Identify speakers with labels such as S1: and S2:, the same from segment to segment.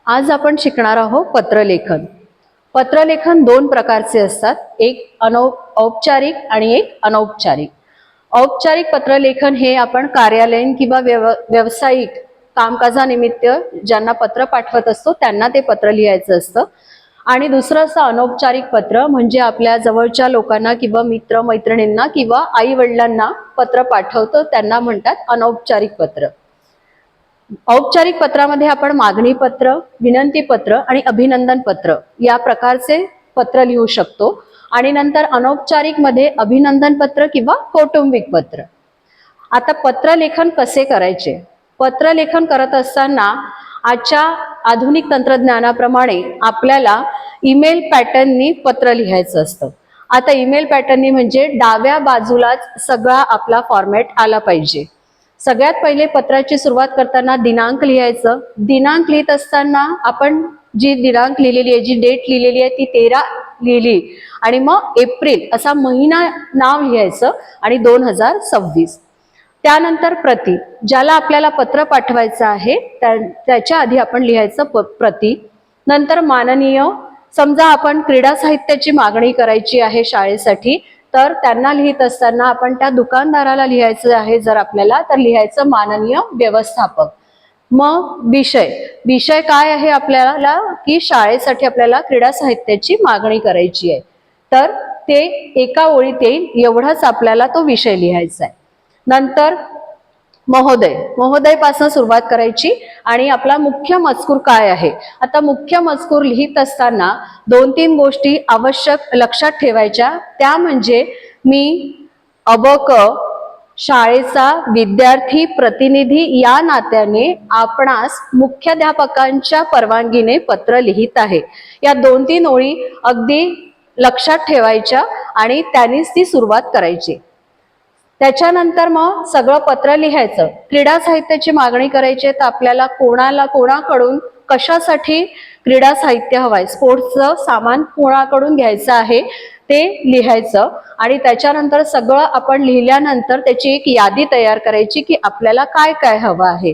S1: आज आपण शिकणार आहोत पत्रलेखन. पत्रलेखन दोन प्रकारचे असतात, एक औपचारिक आणि एक अनौपचारिक. औपचारिक पत्रलेखन हे आपण कार्यालयीन किंवा व्यावसायिक कामकाजानिमित्त ज्यांना पत्र पाठवत असतो त्यांना ते पत्र लिहायचं असतं. आणि दुसरं असं अनौपचारिक पत्र म्हणजे आपल्या जवळच्या लोकांना किंवा मित्र मैत्रिणींना किंवा आई वडिलांना पत्र पाठवतो त्यांना म्हणतात अनौपचारिक पत्र. औपचारिक पत्रामध्ये आपण मागणी पत्र, विनंती पत्र आणि अभिनंदन पत्र या प्रकारचे पत्र लिहू शकतो. आणि नंतर अनौपचारिक मध्ये अभिनंदन पत्र किंवा कौटुंबिक पत्र. आता पत्रलेखन कसे करायचे? पत्रलेखन करत असताना आजच्या आधुनिक तंत्रज्ञानाप्रमाणे आपल्याला ईमेल पॅटर्ननी पत्र लिहायचं असतं. आता ईमेल पॅटर्ननी म्हणजे डाव्या बाजूलाच सगळा आपला फॉर्मॅट आला पाहिजे. सगळ्यात पहिले पत्राची सुरुवात करताना दिनांक लिहायचं. दिनांक लिहित असताना आपण जी दिनांक लिहिलेली आहे, जी डेट लिहिलेली आहे ती 13 लिहिली आणि मग एप्रिल असा महिना नाव लिहायचं आणि 2026. त्यानंतर प्रति, ज्याला आपल्याला पत्र पाठवायचं आहे त्याच्या आधी आपण लिहायचं प्रति. नंतर माननीय, समजा आपण क्रीडा साहित्याची मागणी करायची आहे शाळेसाठी तर त्यांना लिहित असताना आपण त्या दुकानदाराला लिहायचं आहे जर आपल्याला तर लिहायचं माननीय व्यवस्थापक. मग विषय काय आहे आपल्याला की शाळेसाठी आपल्याला क्रीडा साहित्याची मागणी करायची आहे तर ते एका ओळीत येईल एवढाच आपल्याला तो विषय लिहायचा आहे. नंतर महोदय पासून सुरुवात करायची आणि आपला मुख्य मजकूर काय आहे. आता मुख्य मजकूर लिहित असताना 2-3 गोष्टी आवश्यक लक्षात ठेवायच्या. त्या म्हणजे मी अबक शाळेचा विद्यार्थी प्रतिनिधी या नात्याने आपणास मुख्याध्यापकांच्या परवानगीने पत्र लिहित आहे. या 2-3 ओळी अगदी लक्षात ठेवायच्या आणि त्यांनीच ती सुरुवात करायची. त्याच्यानंतर मग सगळं पत्र लिहायचं. क्रीडा साहित्याची मागणी करायची तर आपल्याला कोणाकडून कशासाठी क्रीडा साहित्य हवंय, स्पोर्ट्सचं सामान कोणाकडून घ्यायचं आहे ते लिहायचं. आणि त्याच्यानंतर सगळं आपण लिहिल्यानंतर त्याची एक यादी तयार करायची की आपल्याला काय काय हवं आहे.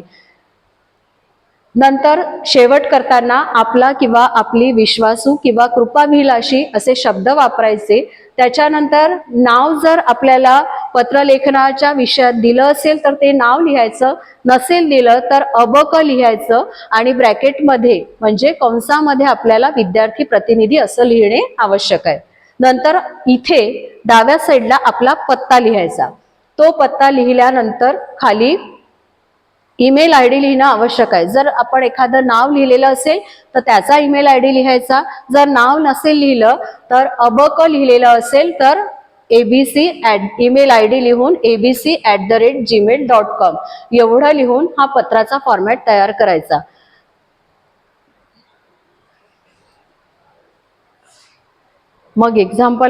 S1: नंतर शेवट करताना आपला किंवा आपली विश्वासू किंवा कृपाभिलाषी असे शब्द वापरायचे. त्याच्यानंतर नाव जर आपल्याला पत्रलेखनाच्या विषयात दिलं असेल तर ते नाव लिहायचं, नसेल दिलं तर अबक लिहायचं आणि ब्रॅकेटमध्ये म्हणजे कंसामध्ये आपल्याला विद्यार्थी प्रतिनिधी असं लिहिणे आवश्यक आहे. नंतर इथे डाव्या साईडला आपला पत्ता लिहायचा. तो पत्ता लिहिल्यानंतर खाली ईमेल आय डी लिहिणं आवश्यक आहे. जर आपण एखादं नाव लिहिलेलं असेल तर त्याचा ईमेल आय डी लिहायचा. जर नाव नसेल लिहिलं तर अबक लिहिलेलं असेल तर abc ईमेल आय डी लिहून abc@gmail.com एवढं लिहून हा पत्राचा फॉर्मॅट तयार करायचा. मग एक्झाम्पल